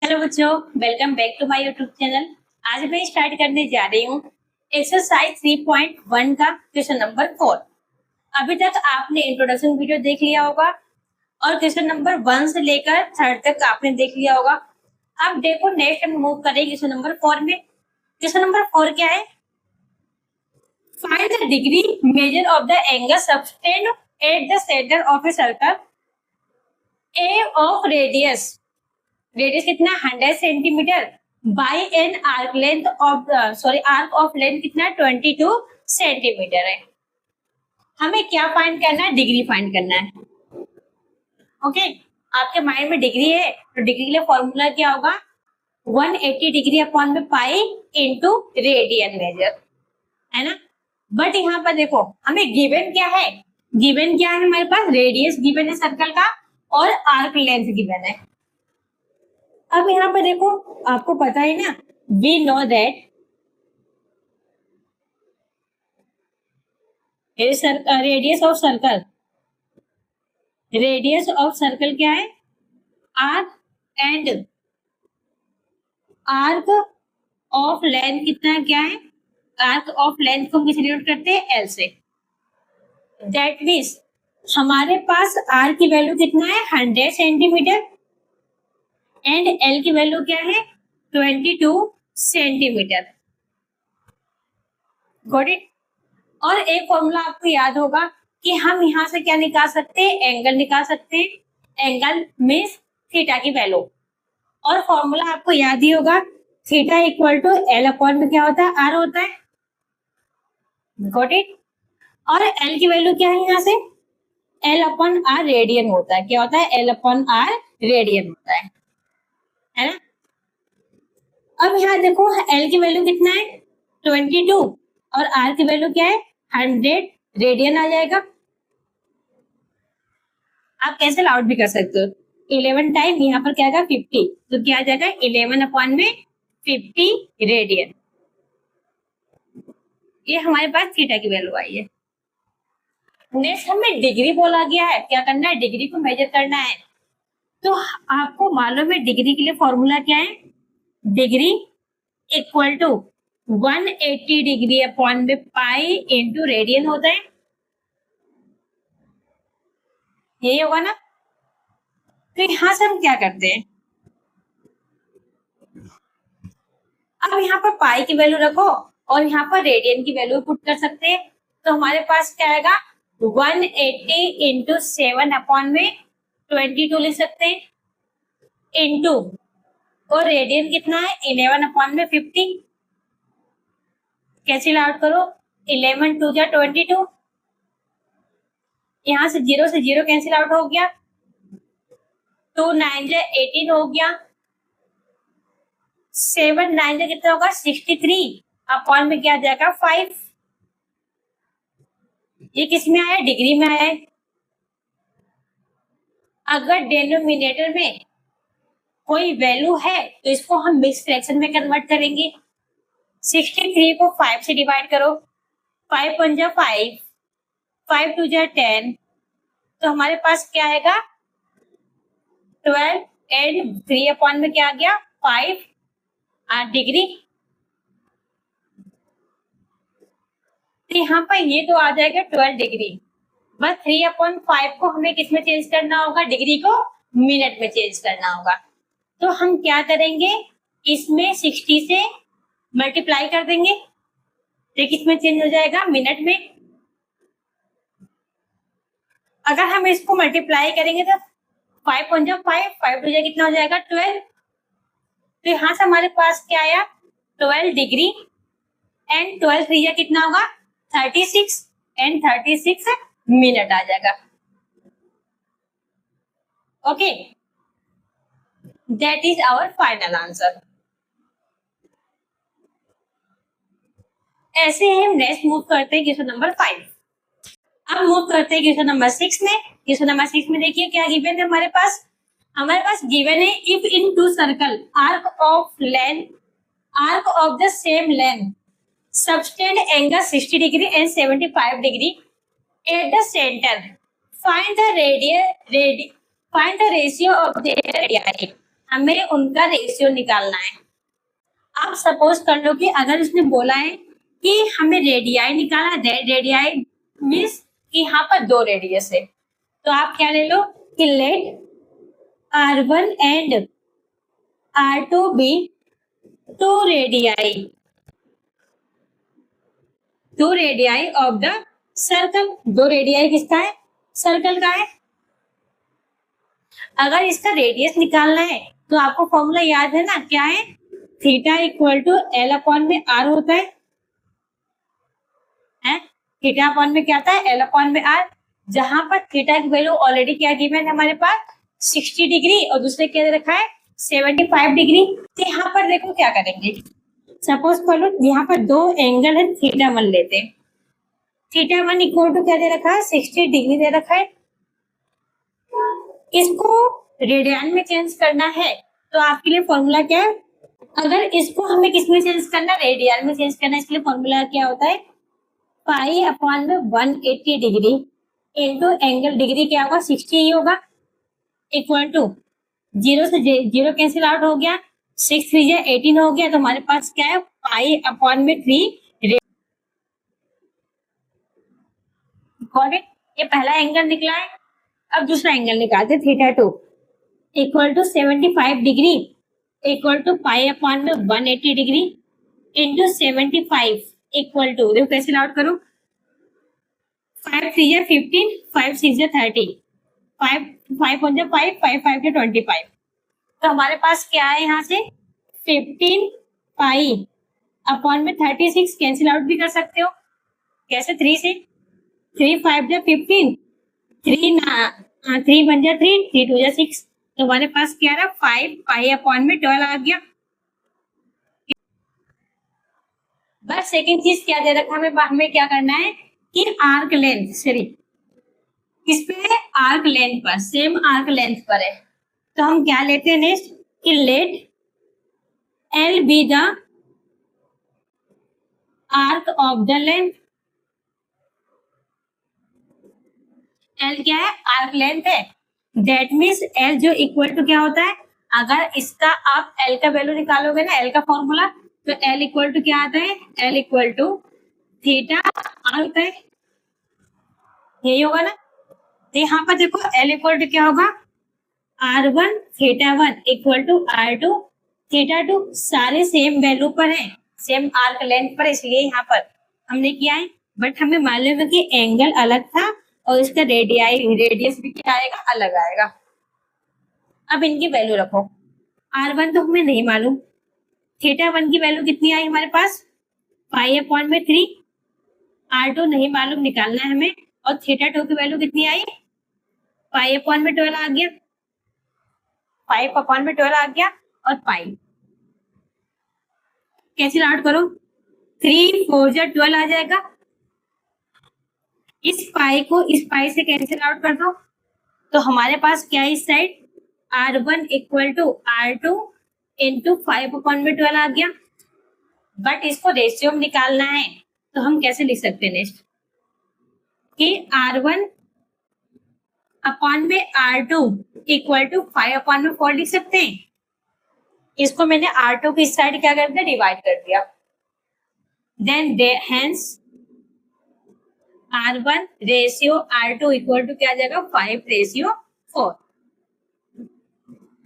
Hello बच्चों, welcome back to my YouTube channel. आज मैं स्टार्ट करने जा रही हूँ एक्सरसाइज 3.1 का क्वेश्चन नंबर 4। अभी तक आपने इंट्रोडक्शन वीडियो देख लिया होगा और क्वेश्चन नंबर 1 से लेकर 3 तक आपने देख लिया होगा। अब देखो नेक्स्ट हम मूव करेंगे क्वेश्चन नंबर 4 में। क्वेश्चन नंबर 4 क्या है? Find the degree measure of the angle subtend eight the centre of a circle A of radius कितना 100 centimetre by an arc length of arc of length कितना 22 centimetre है। हमें क्या find करना है? डिग्री फाइंड करना है। ओके, आपके माइंड में डिग्री है तो डिग्री के लिए फॉर्मूला क्या होगा? 180 डिग्री अपॉन में पाई इंटू रेडियन मेजर, है ना। बट यहाँ पर देखो हमें गिवन क्या है? गिवन क्या है हमारे पास? रेडियस गिवन है सर्कल का और आर्क लेंथ गिवन है। अब यहाँ पर देखो आपको पता है ना, we know that radius of circle क्या है? Arc and arc of length कितना है? क्या है? आर्क ऑफ लेंथ को किसे डिनोट करते हैं? एल से। दैट मीन्स हमारे पास आर की वैल्यू कितना है? 100 सेंटीमीटर एंड एल की वैल्यू क्या है? 22 सेंटीमीटर। Got it. और एक फॉर्मूला आपको याद होगा कि हम यहाँ से क्या निकाल सकते हैं? एंगल निकाल सकते हैं। एंगल मीन्स थीटा की वैल्यू। और फॉर्मूला आपको याद ही होगा, theta equal to L upon में क्या होता है? आर होता है। Got it. और एल की वैल्यू क्या है यहाँ से? एल अपॉन आर रेडियन होता है। क्या होता है? एल अपॉन आर रेडियन होता है ना। अब यहाँ देखो एल की वैल्यू कितना है? 22 और आर की वैल्यू क्या है? 100 रेडियन आ जाएगा। आप कैंसिल आउट भी कर सकते हो। 11 टाइम यहाँ पर क्या आएगा? 50, तो क्या आ जाएगा? 11 अपॉन में 50 रेडियन। ये हमारे पास थीटा की वैल्यू आई है। नेक्स्ट हमें डिग्री बोला गया है। क्या करना है? डिग्री को मेजर करना है। तो आपको मालूम है डिग्री के लिए फॉर्मूला क्या है? Degree equal to 180 degree upon में पाई इंटू रेडियन होता है। यही होगा ना। तो यहां से हम क्या करते हैं? अब यहाँ पर पाई की वैल्यू रखो और यहाँ पर रेडियन की वैल्यू पुट कर सकते हैं। तो हमारे पास क्या आएगा? 180 इंटू 7 अपॉन में 22 लिख सकते हैं इंटू, और रेडियन कितना है? 11 अपॉन में 50। कैंसिल आउट करो, 11 2 जा 22। यहाँ से 0 कैंसिल आउट हो गया, 2 9 जा 18 हो गया, 7 9 जा कितना होगा? 63 अपॉन में क्या आ जाएगा? 5। ये किस में आया? डिग्री में आया है। अगर डिनोमिनेटर में कोई वैल्यू है तो इसको हम मिक्स फ्रैक्शन में कन्वर्ट करेंगे। 63 को 5 से डिवाइड करो, 5 1 जा 5, 5 2 जा 10, तो हमारे पास क्या आएगा? 12 एंड 3 अपॉन में क्या आ गया? 5 डिग्री। तो यहाँ पर ये तो आ जाएगा 12 डिग्री। बस 3 अपॉन 5 को हमें किस में चेंज करना होगा? डिग्री को मिनट में चेंज करना होगा। तो हम क्या करेंगे? इसमें 60 से मल्टीप्लाई कर देंगे तो किस में चेंज हो जाएगा? मिनट में। अगर हम इसको मल्टीप्लाई करेंगे तो 5 1 जा 5, 5 2 जा कितना हो जाएगा? 12। तो यहाँ से हमारे पास क्या आया? 12 डिग्री एंड 12 3 जा कितना होगा? 36 एंड 36 मिनट आ जाएगा। Okay, that is our final answer. ऐसे ही हम नेक्स्ट मूव करते हैं क्वेश्चन नंबर 5। अब मूव करते हैं क्वेश्चन नंबर 6 में। क्वेश्चन नंबर 6 में देखिए क्या गिवन है हमारे पास। गिवन है if in two circle arc of the same length subtend angle 60 degree and 75 degree at the centre, find the ratio of their radius. हमें उनका रेशियो निकालना है। आप सपोज कर लो कि अगर उसने बोला है कि हमें रेडियाई निकालना है, रेडियाई मीन्स कि यहाँ पर 2 रेडियस है, तो आप क्या ले लो कि let R1 and R2 be 2 radii, 2 radii of the circle. 2 radii किसका है? सर्कल का है। अगर इसका रेडियस निकालना है तो आपको फॉर्मूला याद है ना, क्या है? Theta equal to L upon में आर होता है, थीटा अपॉन में क्या आता है? एल अपॉन में आर। जहां पर थीटा की वैल्यू ऑलरेडी क्या गिवन है हमारे पास? 60 डिग्री, और दूसरे क्या दे रखा है? 75 डिग्री। तो यहाँ पर देखो क्या करेंगे, सपोज कर लो यहाँ पर 2 एंगल है, थीटा 1 लेते हैं। थीटा 1 इक्वल टू क्या दे रखा है? 60 डिग्री दे रखा है। इसको रेडियन में चेंज करना है तो आपके लिए फॉर्मूला क्या है? अगर इसको हमें किस में चेंज करना? रेडियन में चेंज करना। इसके लिए फॉर्मूला क्या होता है? पाई अपॉन में 180 डिग्री इंटू एंगल, डिग्री क्या होगा? 60 ही होगा, इक्वल टू 0 से 0 कैंसिल आउट हो गया, 6 3 18 हो गया, तो हमारे पास क्या है? पाई अपॉन में 3। ये पहला एंगल निकला है। अब दूसरा एंगल निकालते, theta 2 equal to 75 degree equal to pi upon में 180 डिग्री इंटू 75 इक्वल टू, देखो कैसे आउट करो, 5 3 15, 5 6 30, 5 5 1 5, 5 5 25। तो हमारे पास क्या है? यहाँ से 15 पाई अपॉन में 36 कैंसिल आउट भी कर सकते हो। कैसे? 3 से 3 5 15, 3 3 1 3, 3 2 6। तो हमारे पास क्या रहा? 5 पाई अपॉन में 12 आ गया। बस सेकंड चीज क्या दे रखा है हमें क्या करना है कि आर्क लेंथ, सॉरी किस पे है? आर्क लेंथ पर, सेम आर्क लेंथ पर है। तो हम क्या लेते हैं नेक्स्ट कि let L be the arc of the length. L क्या है? आर्क लेंथ है। दैट मीन्स एल जो इक्वल टू क्या होता है? अगर इसका आप एल का वैल्यू निकालोगे ना, एल का फॉर्मूला, तो एल इक्वल टू क्या आता है? L equal to theta R होता है, यही होगा ना। तो यहाँ पर देखो एल इक्वल टू क्या होगा? R1 theta 1 equal to R2 theta 2। सारे सेम वैल्यू पर है, सेम आर्क लेंथ पर, इसलिए यहाँ पर हमने किया है। बट हमें मालूम है कि एंगल अलग था और इसका रेडियस भी क्या आएगा? अलग आएगा। अब इनकी वैल्यू रखो। R1 तो हमें नहीं मालूम, थीटा 1 की वैल्यू कितनी आई हमारे पास? पाई अपॉन में 3। R2 नहीं मालूम, निकालना है हमें। और थीटा 2 की वैल्यू कितनी आई? पाई अपॉन में 12 आ गया, 5 अपॉन में 12 आ गया, और पाई कैंसिल आउट करो, 3 4 12 आ जाएगा। इस पाई को इस पाई से कैंसिल आउट कर दो, तो हमारे पास क्या है इस side? R1 equal to R2 into 5 upon में 12 आ गया। बट इसको रेशियो में निकालना है, तो हम कैसे लिख सकते हैं नेक्स्ट कि R1 अपॉन में R2 इक्वल टू 5 अपॉन में 4 लिख सकते हैं। इसको मैंने R2 की साइड क्या कर दिया? डिवाइड कर दिया। Then hence R1 ratio R2 equal to क्या आ जाएगा? 5:4।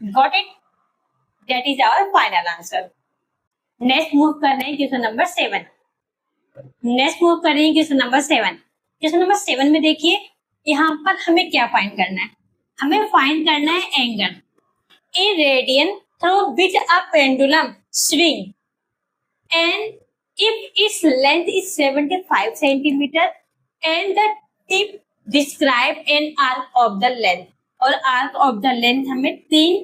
Got it? That is our final answer. Next move कर रहे हैं क्वेश्चन नंबर 7। नेक्स्ट मूव कर रहे हैं क्वेश्चन नंबर 7। क्वेश्चन नंबर 7 में देखिए, यहाँ पर हमें क्या फाइंड करना है? हमें फाइंड करना है angle in radian through which a pendulum swing, and if its length is 75 centimeter and the tip describe an arc of the length। और arc of the length हमें 3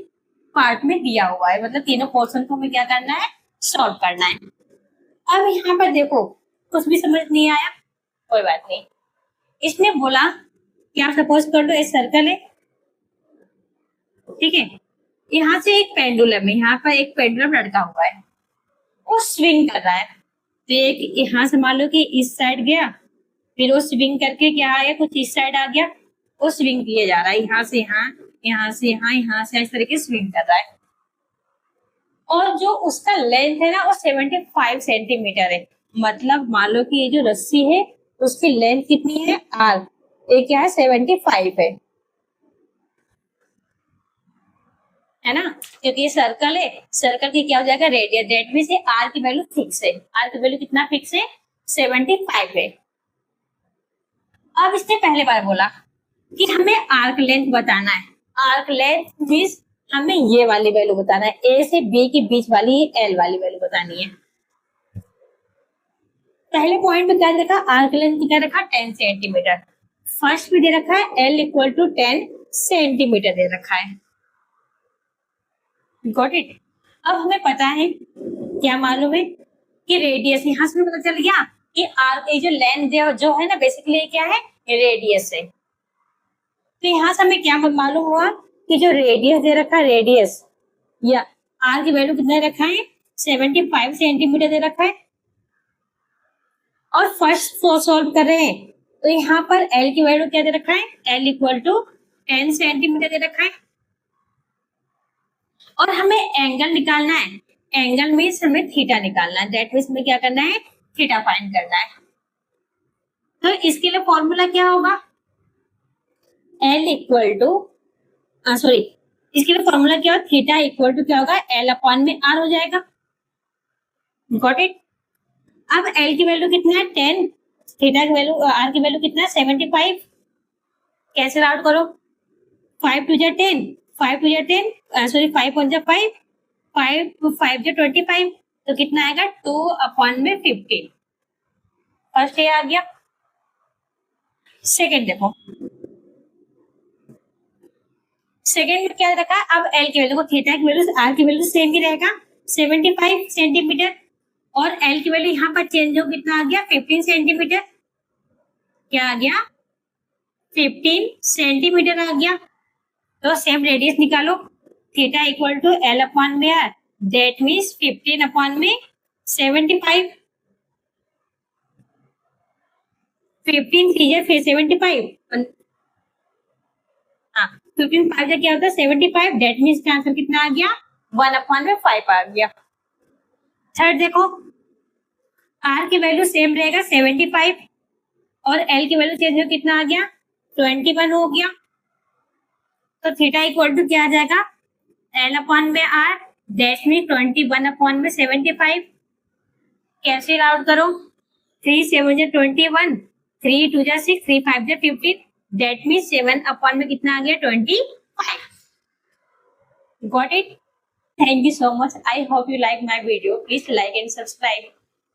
पार्ट में दिया हुआ है, मतलब तीनों पोर्शन को हमें क्या करना है? सॉल्व करना है। अब यहाँ पर देखो कुछ भी समझ नहीं आया, कोई बात नहीं। इसने बोला कि आप सपोज कर लो एक सर्कल है, ठीक है, यहाँ से एक पेंडुलम है, यहाँ पर एक पेंडुलम लटका हुआ है, वो स्विंग कर रहा है। तो एक यहाँ से मान लो कि इस साइड गया, फिर वो स्विंग करके क्या आया? कुछ इस साइड आ गया, वो स्विंग किए जा रहा है, यहाँ से यहाँ, यहाँ से यहाँ, यहाँ से इस तरीके स्विंग कर रहा है। और जो उसका लेंथ है ना वो 75 सेंटीमीटर है। मतलब मान लो कि ये जो रस्सी है उसकी लेंथ कितनी है आर, ये क्या है 75 है ना, क्योंकि ये सर्कल है, सर्कल की क्या हो जाएगा रेडियस, दैट मींस आर की वैल्यू फिक्स है, आर की वैल्यू कितना फिक्स है 75 है। अब इसने पहले बार बोला कि हमें आर्क लेंथ बताना है, आर्क लेंथ मींस हमें ये वाली वैल्यू बताना है, ए से बी के बीच वाली एल वाली वैल्यू बतानी है। पहले पॉइंट में क्या रखा, आर्क लेंथ क्या रखा 10 सेंटीमीटर, फर्स्ट में दे रखा है एल इक्वल टू 10 सेंटीमीटर दे रखा है। Got it. अब हमें पता है, क्या मालूम है कि रेडियस, यहाँ से पता चल गया कि आर्क ये जो लेंथ जो है ना बेसिकली क्या है रेडियस है। तो यहाँ से हमें क्या मालूम हुआ कि जो रेडियस दे रखा है, रेडियस या आर की वैल्यू कितना रखा है 75 सेंटीमीटर दे रखा है। और फर्स्ट सॉल्व कर रहे हैं तो यहाँ पर एल की वैल्यू क्या दे रखा है, एल इक्वल टू 10 सेंटीमीटर दे रखा है। और हमें एंगल निकालना है, एंगल मीन्स हमें थीटा निकालना है, दैट मीन्स हमें क्या करना है थीटा फाइंड करना है। तो इसके लिए फॉर्मूला क्या होगा, एल इक्वल टू सॉरी इसके लिए फॉर्मूला क्या होगा, थीटा इक्वल टू क्या होगा एल अपॉन में आर हो जाएगा। Got it. अब एल की वैल्यू कितना है 10, थीटा की वैल्यू आर की वैल्यू कितना है 75, कैंसिल आउट करो, 5 टू जा 10, 5 टू जा 10 सॉरी 5 वन जा 5, 5 टू 5 जा 25, तो कितना आएगा 2 अपॉन में 15। फर्स्ट ये आ गया। सेकेंड देखो, सेकेंड में क्या रखा, अब एल की वैल्यू को थीटा की वैल्यू आर की वैल्यू सेम ही रहेगा 75 सेंटीमीटर, और एल की वैल्यू यहाँ पर चेंज हो कितना आ गया 15 सेंटीमीटर, क्या आ गया 15 सेंटीमीटर आ गया। तो सेम रेडियस निकालो, theta equal to L upon में आर, दैट मीन्स 15 अपॉन में 75, 15 3 फिर 75, हाँ 15 5 क्या होता है 75, दैट मीन्स का आंसर कितना आ गया 1 अपॉन में 5 आ गया। थर्ड देखो, आर की वैल्यू सेम रहेगा 75 और एल की वैल्यू चेंज हो कितना आ गया 21 हो गया। तो थीटा इक्वल टू क्या आ जाएगा एल अपॉन में आर, दैट मीन 21 अपॉन में 75, कैंसिल आउट करो, 3 7 जा 21, 3 2 जा 6, 3 5 जा 15, दैट मीन 7 अपॉन में कितना आ गया 25। Got it. Thank you so much. I hope you like my video. Please like and subscribe.